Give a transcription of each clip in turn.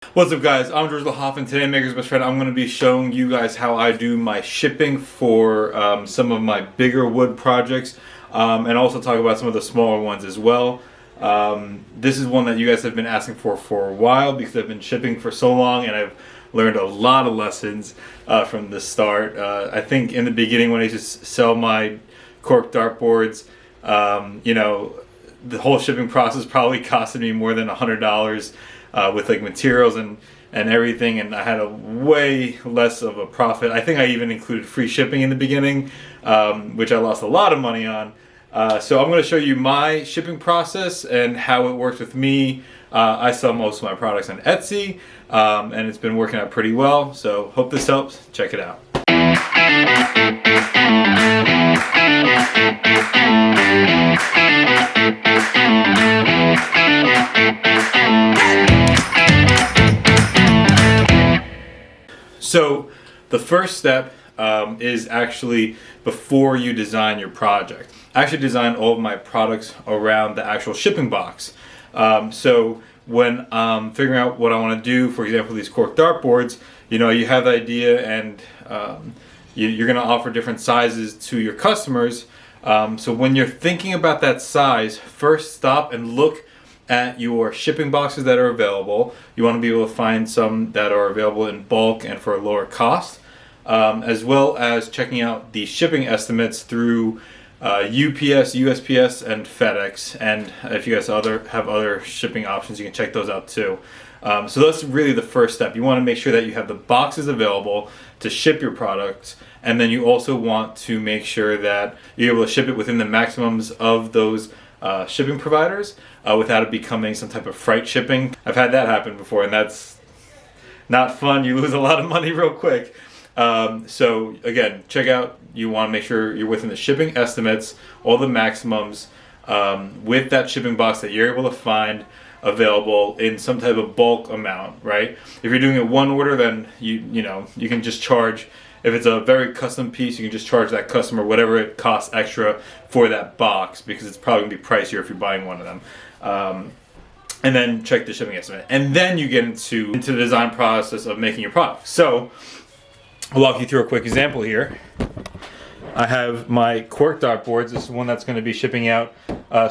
What's up, guys? I'm George Lahoff, and today, Maker's Best Friend, I'm going to be showing you guys how I do my shipping for some of my bigger wood projects, and also talk about some of the smaller ones as well. This is one that you guys have been asking for a while because I've been shipping for so long, and I've learned a lot of lessons from the start. I think in the beginning, when I just sell my cork dartboards, the whole shipping process probably costed me more than $100. With like materials and everything, and I had a way less of a profit. I think I even included free shipping in the beginning, which I lost a lot of money on. So I'm going to show you my shipping process and how it works with me. I sell most of my products on Etsy, and it's been working out pretty well. So hope this helps. Check it out. So the first step is actually before you design your project. I actually design all of my products around the actual shipping box. So when I'm figuring out what I want to do, for example, these cork dartboards, you have the idea, and you're going to offer different sizes to your customers. So when you're thinking about that size, first stop and look at your shipping boxes that are available. You want to be able to find some that are available in bulk and for a lower cost, as well as checking out the shipping estimates through UPS, USPS, and FedEx. And if you guys have other shipping options, you can check those out too. So that's really the first step. You want to make sure that you have the boxes available to ship your products, and then you also want to make sure that you're able to ship it within the maximums of those shipping providers without it becoming some type of freight shipping. I've had that happen before, and that's not fun. You lose a lot of money real quick. So again, you want to make sure you're within the shipping estimates, all the maximums, with that shipping box that you're able to find available in some type of bulk amount, right? If you're doing it one order, then you can just charge. If it's a very custom piece, you can just charge that customer whatever it costs extra for that box, because it's probably going to be pricier if you're buying one of them. And then check the shipping estimate. And then you get into the design process of making your product. So I'll walk you through a quick example here. I have my cork dartboards. This is one that's going to be shipping out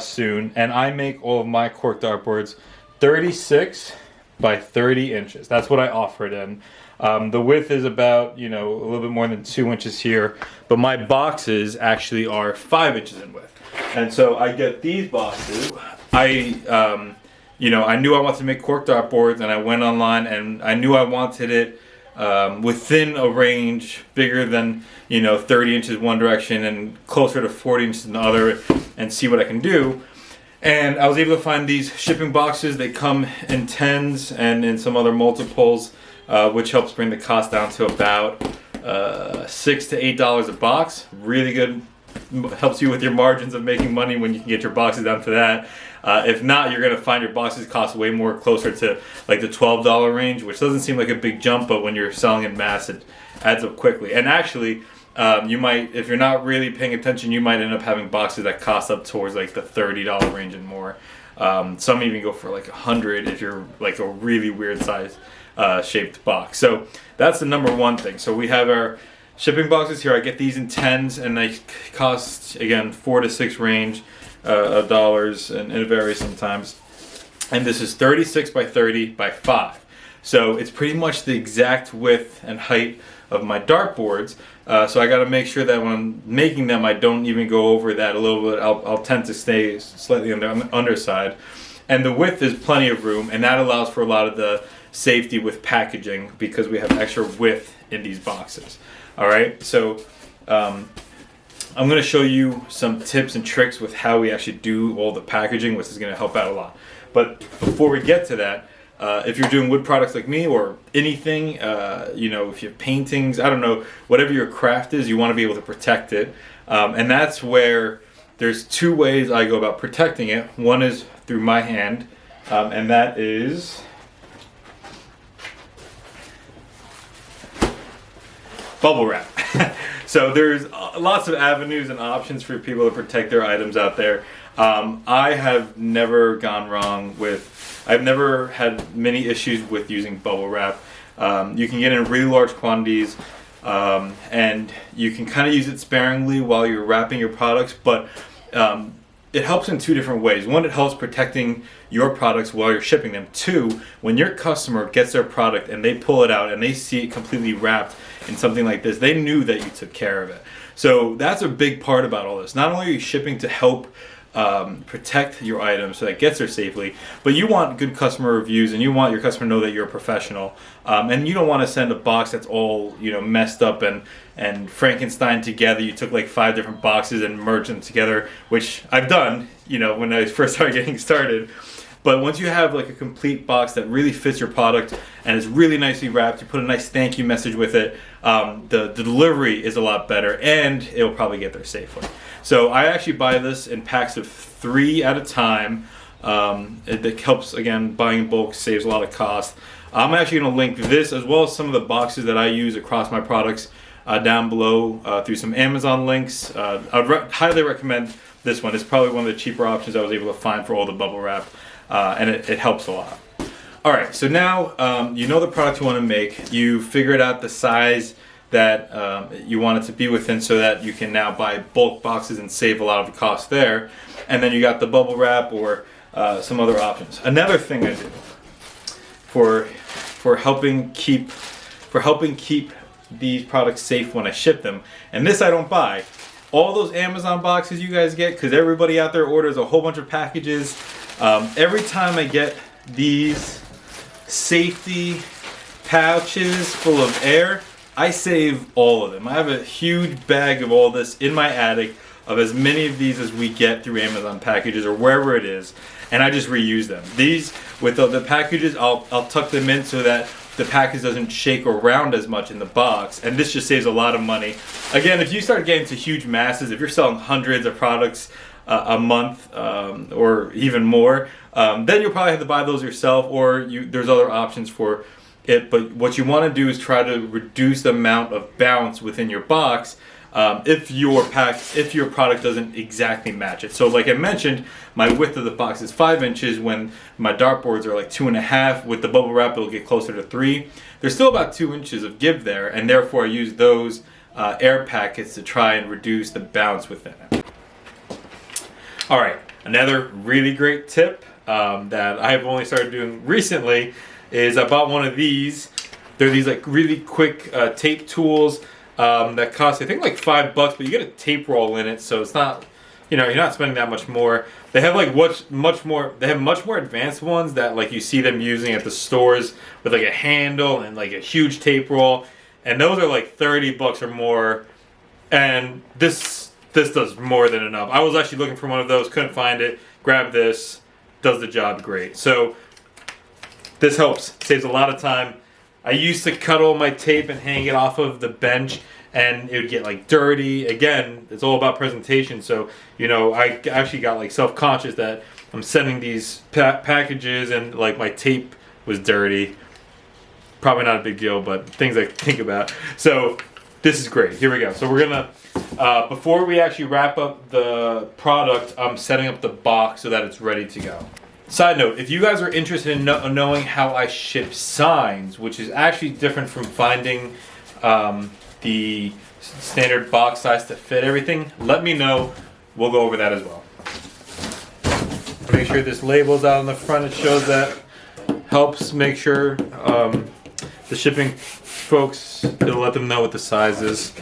soon. And I make all of my cork dartboards 36 by 30 inches. That's what I offer it in. The width is about, a little bit more than 2 inches here, but my boxes actually are 5 inches in width. And so I get these boxes. I knew I wanted to make cork dartboards, and I went online, and I knew I wanted it within a range bigger than, 30 inches one direction and closer to 40 inches in the other, and see what I can do. And I was able to find these shipping boxes. They come in 10s and in some other multiples, which helps bring the cost down to about $6 to $8 a box. Really good. Helps you with your margins of making money when you can get your boxes down to that. If not, you're going to find your boxes cost way more, closer to like the $12 range, which doesn't seem like a big jump, but when you're selling in mass, it adds up quickly. And actually, you might, if you're not really paying attention, you might end up having boxes that cost up towards like the $30 range and more. Some even go for like $100 if you're like a really weird size shaped box. So that's the number one thing. So we have our shipping boxes here. I get these in 10s, and they cost, again, 4 to 6 range of dollars, and it varies sometimes. And this is 36 by 30 by 5. So it's pretty much the exact width and height of my dartboards. So I got to make sure that when I'm making them, I don't even go over that a little bit. I'll tend to stay slightly on the underside. And the width is plenty of room, and that allows for a lot of the safety with packaging, because we have extra width in these boxes. All right, so I'm going to show you some tips and tricks with how we actually do all the packaging, which is going to help out a lot. But before we get to that, if you're doing wood products like me, or anything, if you have paintings, I don't know, whatever your craft is, you want to be able to protect it. And that's where there's 2 ways I go about protecting it. One is through my hand, and that is bubble wrap. So there's lots of avenues and options for people to protect their items out there. I have never gone wrong with I've never had many issues with using bubble wrap. You can get in really large quantities, and you can kind of use it sparingly while you're wrapping your products, but it helps in two different ways. One, it helps protecting your products while you're shipping them. Two, when your customer gets their product and they pull it out and they see it completely wrapped in something like this, they knew that you took care of it. So that's a big part about all this. Not only are you shipping to help protect your items so that it gets there safely, but you want good customer reviews and you want your customer to know that you're a professional, and you don't want to send a box that's all messed up and Frankenstein together. You took like 5 different boxes and merged them together, which I've done when I first started getting started. But once you have like a complete box that really fits your product and is really nicely wrapped, you put a nice thank you message with it, the delivery is a lot better and it'll probably get there safely. So I actually buy this in packs of 3 at a time. It helps, again, buying in bulk saves a lot of cost. I'm actually going to link this as well as some of the boxes that I use across my products down below through some Amazon links. I'd highly recommend this one. It's probably one of the cheaper options I was able to find for all the bubble wrap, and it helps a lot. Alright, so now you know the product you want to make. You figured out the size that you want it to be within so that you can now buy bulk boxes and save a lot of the cost there. And then you got the bubble wrap or some other options. Another thing I do for helping keep these products safe when I ship them, and this I don't buy, all those Amazon boxes you guys get, because everybody out there orders a whole bunch of packages. Every time I get these safety pouches full of air, I save all of them. I have a huge bag of all this in my attic of as many of these as we get through Amazon packages or wherever it is, and I just reuse them. These, with the packages, I'll tuck them in so that the package doesn't shake around as much in the box, and this just saves a lot of money. Again, if you start getting to huge masses, if you're selling hundreds of products a month or even more, then you'll probably have to buy those yourself, or there's other options for it. But what you want to do is try to reduce the amount of bounce within your box if your product doesn't exactly match it. So like I mentioned, my width of the box is 5 inches when my dartboards are like 2.5. With the bubble wrap, it'll get closer to 3. There's still about 2 inches of give there, and therefore I use those air packets to try and reduce the bounce within it. Alright, another really great tip that I have only started doing recently is I bought one of these. They're these like really quick tape tools that cost I think like $5, but you get a tape roll in it, so it's not, you're not spending that much more. They have like much more advanced ones that like you see them using at the stores with like a handle and like a huge tape roll, and those are like $30 or more, and this does more than enough. I was actually looking for one of those, couldn't find it. Grab this, does the job great. So this helps, saves a lot of time. I used to cut all my tape and hang it off of the bench, and it would get like dirty. Again, it's all about presentation. So, I actually got like self-conscious that I'm sending these packages and like my tape was dirty. Probably not a big deal, but things I think about. So this is great. Here we go. So we're gonna, before we actually wrap up the product, I'm setting up the box so that it's ready to go. Side note, if you guys are interested in knowing how I ship signs, which is actually different from finding the standard box size to fit everything, let me know. We'll go over that as well. Make sure this label's out on the front. It shows that. Helps make sure the shipping folks, it'll let them know what the size is.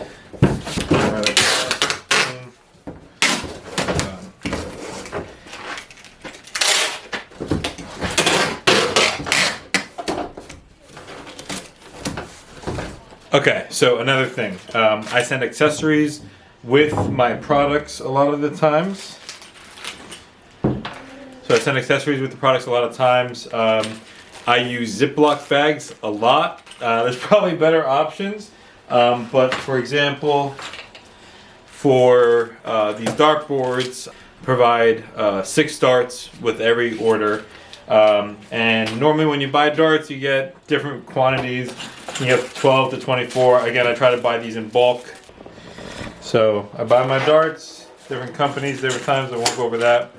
Okay, so another thing, I send accessories with my products a lot of the times. So I send accessories with the products a lot of times. I use Ziploc bags a lot. There's probably better options, but for example, for these dartboards, provide 6 darts with every order. And normally when you buy darts, you get different quantities. You have 12 to 24. Again, I try to buy these in bulk. So I buy my darts, different companies, different times. I won't go over that.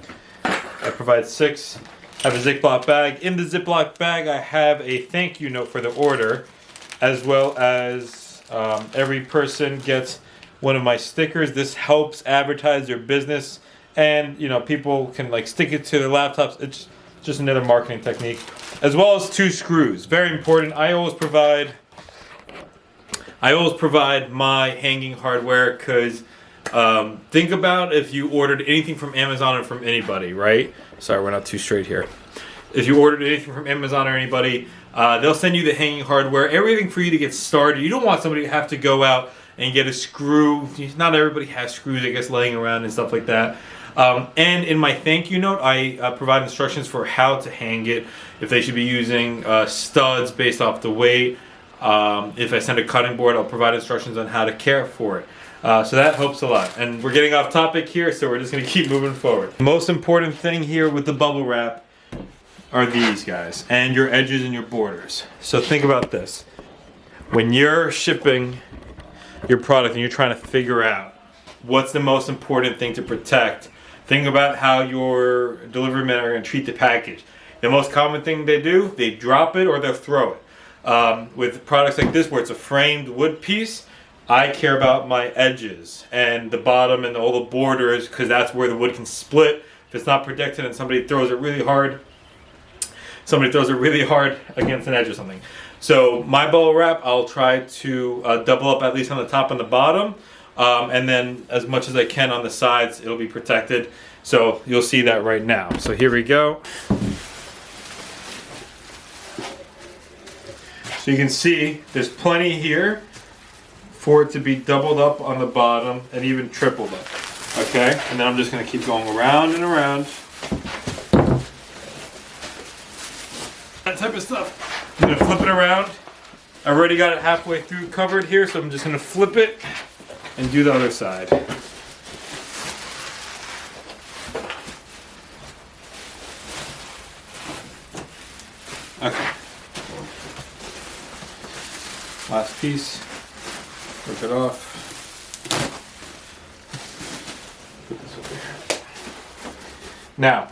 I provide 6 I have a Ziploc bag. In the Ziploc bag, I have a thank you note for the order, as well as every person gets one of my stickers. This helps advertise their business, and you know, people can like stick it to their laptops. It's just another marketing technique, as well as 2 screws. Very important. I always provide my hanging hardware because think about if you ordered anything from Amazon or from anybody, right? Sorry, we're not too straight here. If you ordered anything from Amazon or anybody, they'll send you the hanging hardware, everything for you to get started. You don't want somebody to have to go out and get a screw. Not everybody has screws, I guess, laying around and stuff like that. And in my thank you note, I provide instructions for how to hang it, if they should be using studs based off the weight. If I send a cutting board, I'll provide instructions on how to care for it. So that helps a lot. And we're getting off topic here, so we're just going to keep moving forward. The most important thing here with the bubble wrap are these guys, and your edges and your borders. So think about this. When you're shipping your product and you're trying to figure out what's the most important thing to protect, think about how your delivery men are going to treat the package. The most common thing they do, they drop it or they'll throw it. With products like this where it's a framed wood piece, I care about my edges and the bottom and all the borders, because that's where the wood can split. If it's not protected and somebody throws it really hard against an edge or something. So my bubble wrap, I'll try to double up at least on the top and the bottom. And then as much as I can on the sides, it'll be protected. So you'll see that right now. So here we go. So you can see there's plenty here for it to be doubled up on the bottom and even tripled up. Okay, and then I'm just gonna keep going around and around. That type of stuff. I'm gonna flip it around. I already got it halfway through covered here, so I'm just gonna flip it and do the other side. Okay. Last piece. Rip it off. Put this over here. Now,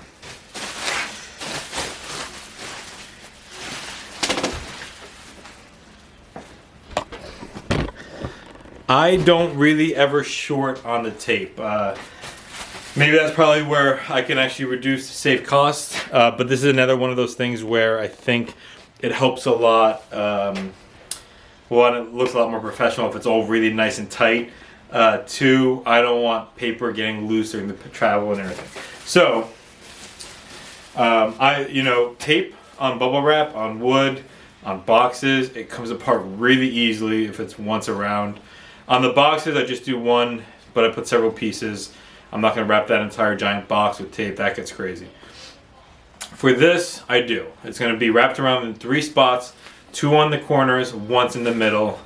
I don't really ever short on the tape. Maybe that's probably where I can actually reduce, save costs. But this is another one of those things where I think it helps a lot. One, it looks a lot more professional if it's all really nice and tight. 2, I don't want paper getting loose during the travel and everything. So, tape on bubble wrap, on wood, on boxes, it comes apart really easily if it's once around. On the boxes, I just do one, but I put several pieces. I'm not going to wrap that entire giant box with tape. That gets crazy. For this, I do. It's going to be wrapped around in 3 spots, 2 on the corners, once in the middle,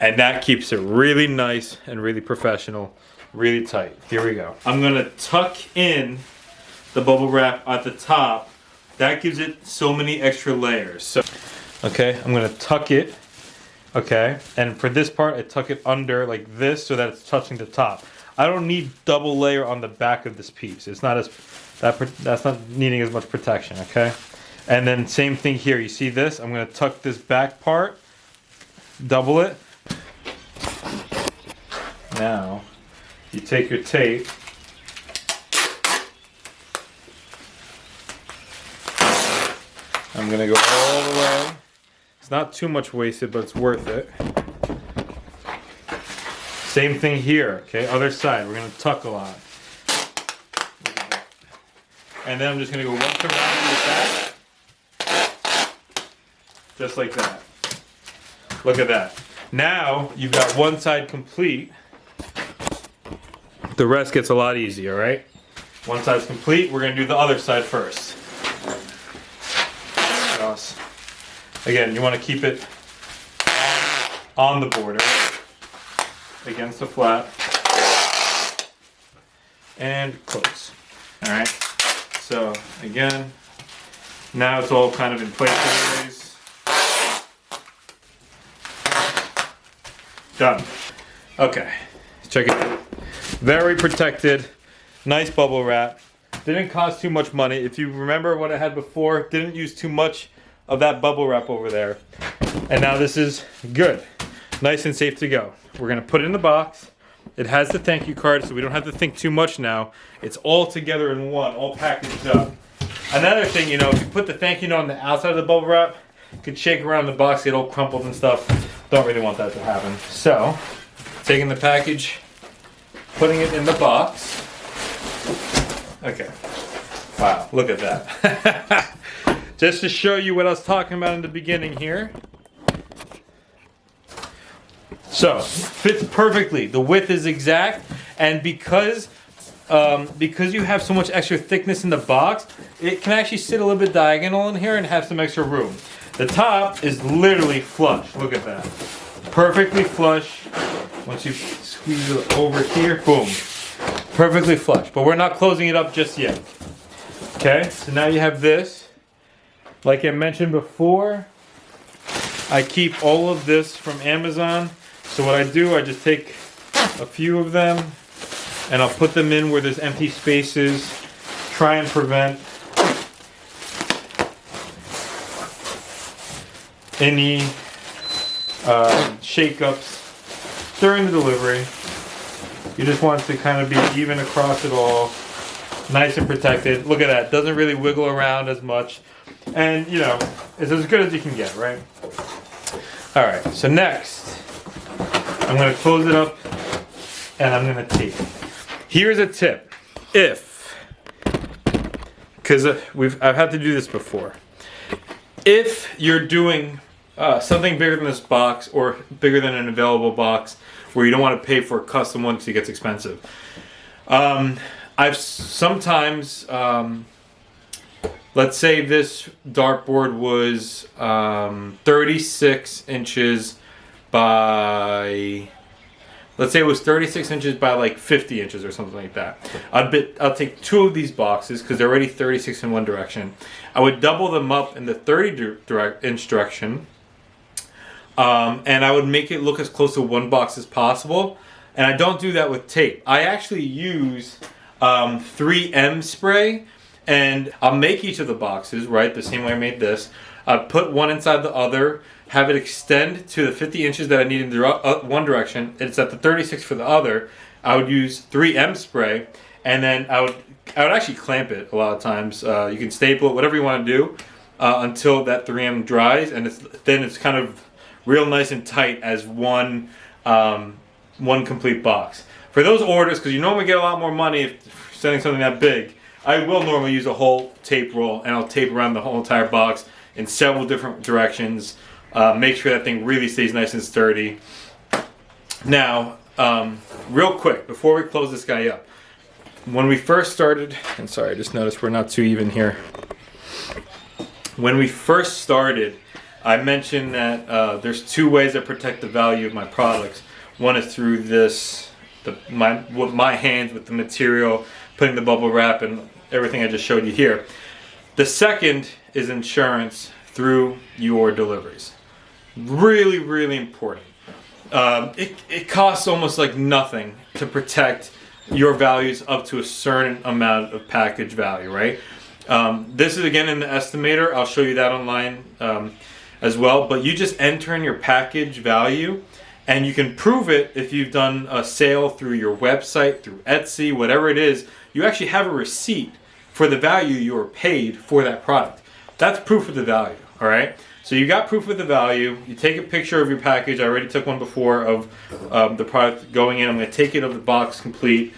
and that keeps it really nice and really professional, really tight. Here we go. I'm going to tuck in the bubble wrap at the top. That gives it so many extra layers. So, okay, I'm going to tuck it. Okay, and for this part, I tuck it under like this so that it's touching the top. I don't need double layer on the back of this piece. It's not that's not needing as much protection. Okay, and then same thing here. You see this? I'm going to tuck this back part, double it. Now, you take your tape. I'm going to go all the way. It's not too much wasted, but it's worth it. Same thing here, okay? Other side, we're gonna tuck a lot. And then I'm just gonna go once around with that. Just like that. Look at that. Now, you've got one side complete. The rest gets a lot easier, right? One side's complete, we're gonna do the other side first. Again, you want to keep it on the border, against the flap, and close. All right. So again, now it's all kind of in place anyways. Done. Okay, check it out. Very protected, nice bubble wrap. Didn't cost too much money. If you remember what I had before, didn't use too much of that bubble wrap over there. And now this is good. Nice and safe to go. We're gonna put it in the box. It has the thank you card, so we don't have to think too much now. It's all together in one, all packaged up. Another thing, you know, if you put the thank you note on the outside of the bubble wrap, you could shake around the box, get all crumpled and stuff. Don't really want that to happen. So, taking the package, putting it in the box. Okay. Wow, look at that. Just to show you what I was talking about in the beginning here. So, fits perfectly. The width is exact, and because you have so much extra thickness in the box, it can actually sit a little bit diagonal in here and have some extra room. The top is literally flush. Look at that. Perfectly flush. Once you squeeze it over here, boom. Perfectly flush. But we're not closing it up just yet. Okay, so now you have this. Like I mentioned before, I keep all of this from Amazon. So what I do, I just take a few of them and I'll put them in where there's empty spaces. Try and prevent any shakeups during the delivery. You just want it to kind of be even across it all. Nice and protected. Look at that. Doesn't really wiggle around as much. And, you know, it's as good as you can get, right? Alright, so next, I'm going to close it up and I'm going to tape. Here's a tip. Because I've had to do this before. If you're doing something bigger than this box or bigger than an available box where you don't want to pay for a custom one because it gets expensive. I've sometimes, let's say this dartboard was 36 inches by, let's say it was 36 inches by like 50 inches or something like that. I'll take two of these boxes because they're already 36 in one direction. I would double them up in the 30-inch direction. And I would make it look as close to one box as possible. And I don't do that with tape. I actually use 3M spray, and I'll make each of the boxes, right, the same way I made this. Put one inside the other, have it extend to the 50 inches that I need in one direction. It's at the 36 for the other. I would use 3M spray, and then I would actually clamp it a lot of times. You can staple it, whatever you want to do, until that 3M dries, and then it's kind of real nice and tight as one complete box. For those orders, because you normally get a lot more money if sending something that big, I will normally use a whole tape roll, and I'll tape around the whole entire box in several different directions. Make sure that thing really stays nice and sturdy. Now, real quick, before we close this guy up, when we first started, and sorry, I just noticed we're not too even here. When we first started, I mentioned that there's two ways I protect the value of my products. One is through this, my hands with the material, putting the bubble wrap and everything I just showed you here. The second is insurance through your deliveries. Really, really important. It costs almost like nothing to protect your values up to a certain amount of package value, right? This is again in the estimator. I'll show you that online as well. But you just enter in your package value, and you can prove it if you've done a sale through your website, through Etsy, whatever it is. You actually have a receipt for the value you were paid for that product. That's proof of the value, all right? So you got proof of the value. You take a picture of your package. I already took one before of the product going in. I'm going to take it of the box complete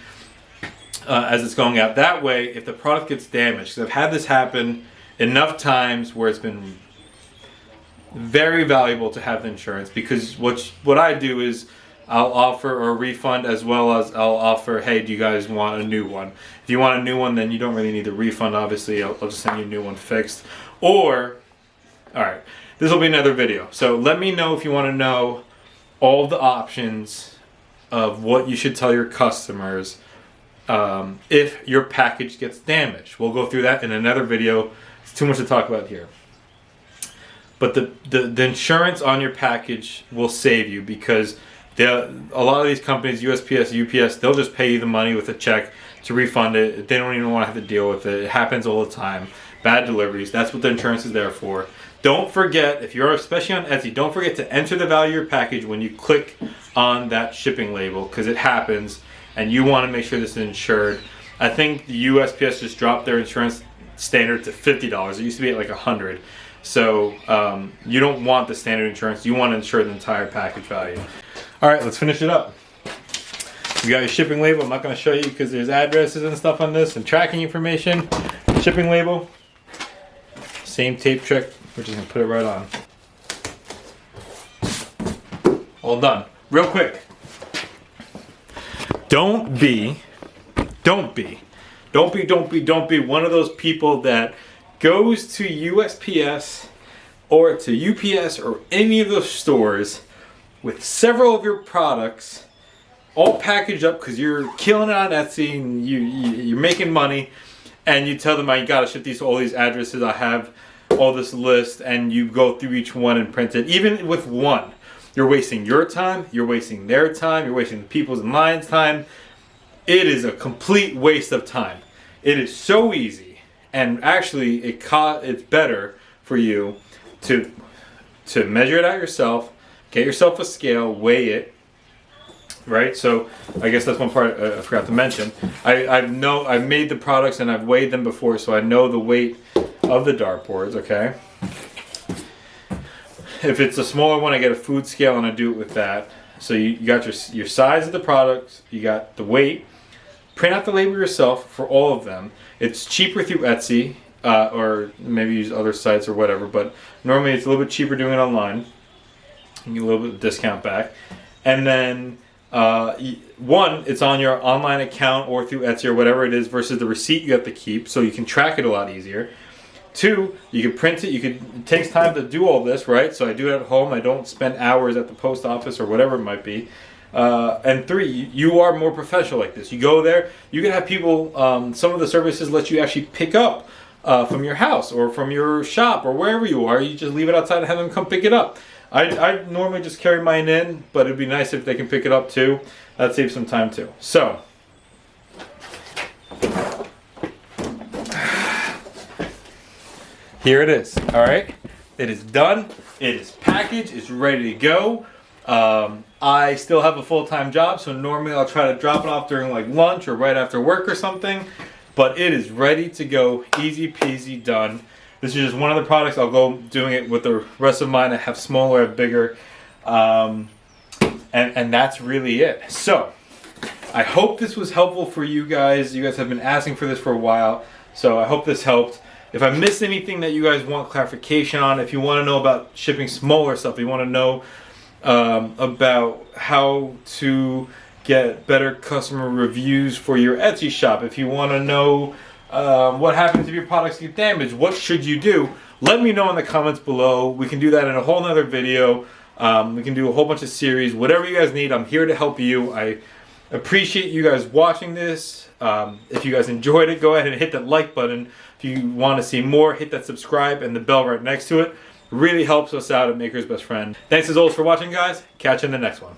as it's going out. That way, if the product gets damaged, because I've had this happen enough times where it's been very valuable to have the insurance, because what I do is I'll offer a refund as well as I'll offer, hey, do you guys want a new one? If you want a new one, then you don't really need the refund, obviously. I'll just send you a new one fixed. Or, all right, this will be another video. So let me know if you want to know all of the options of what you should tell your customers if your package gets damaged. We'll go through that in another video. It's too much to talk about here. But the insurance on your package will save you, because A lot of these companies, USPS, UPS, they'll just pay you the money with a check to refund it. They don't even want to have to deal with it. It happens all the time. Bad deliveries. That's what the insurance is there for. Don't forget, if you're especially on Etsy, don't forget to enter the value of your package when you click on that shipping label, because it happens and you want to make sure this is insured. I think the USPS just dropped their insurance standard to $50. It used to be at like $100. So you don't want the standard insurance. You want to insure the entire package value. All right, let's finish it up. You got your shipping label. I'm not going to show you because there's addresses and stuff on this and tracking information. Shipping label. Same tape trick. We're just going to put it right on. All done. Real quick. Don't be one of those people that goes to USPS or to UPS or any of those stores with several of your products all packaged up because you're killing it on Etsy and you're making money, and you tell them, I gotta ship these to all these addresses, I have all this list, and you go through each one and print it. Even with one, you're wasting your time, you're wasting their time, you're wasting the people's in line's time. It is a complete waste of time. It is so easy, and actually it's better for you to measure it out yourself, get yourself a scale, weigh it, right? So I guess that's one part I forgot to mention. I've made the products and I've weighed them before, so I know the weight of the dartboards, okay? If it's a smaller one, I get a food scale and I do it with that. So you got your size of the products, you got the weight. Print out the label yourself for all of them. It's cheaper through Etsy, or maybe use other sites or whatever, but normally it's a little bit cheaper doing it online. You get a little bit of discount back. And then one, it's on your online account or through Etsy or whatever it is, versus the receipt you have to keep, so you can track it a lot easier. Two, you can print it. It takes time to do all this, right? So I do it at home. I don't spend hours at the post office or whatever it might be. And three, you are more professional like this. You go there, you can have people, some of the services let you actually pick up from your house or from your shop or wherever you are. You just leave it outside and have them come pick it up. I normally just carry mine in, but it'd be nice if they can pick it up too. That saves some time too. So, here it is. All right, it is done. It is packaged. It's ready to go. I still have a full-time job, so normally I'll try to drop it off during like lunch or right after work or something. But it is ready to go. Easy peasy, done. This is just one of the products. I'll go doing it with the rest of mine. I have smaller, I have bigger, and that's really it. So I hope this was helpful for you guys. You guys have been asking for this for a while, so I hope this helped. If I missed anything that you guys want clarification on, if you want to know about shipping smaller stuff, if you want to know about how to get better customer reviews for your Etsy shop, if you want to know what happens if your products get damaged, what should you do, let me know in the comments below. We can do that in a whole nother video. We can do a whole bunch of series, whatever you guys need. I'm here to help you. I appreciate you guys watching this. If you guys enjoyed it, go ahead and hit that like button. If you want to see more, hit that subscribe and the bell right next to it. Really helps us out at Maker's Best Friend. Thanks as always for watching, guys. Catch you in the next one.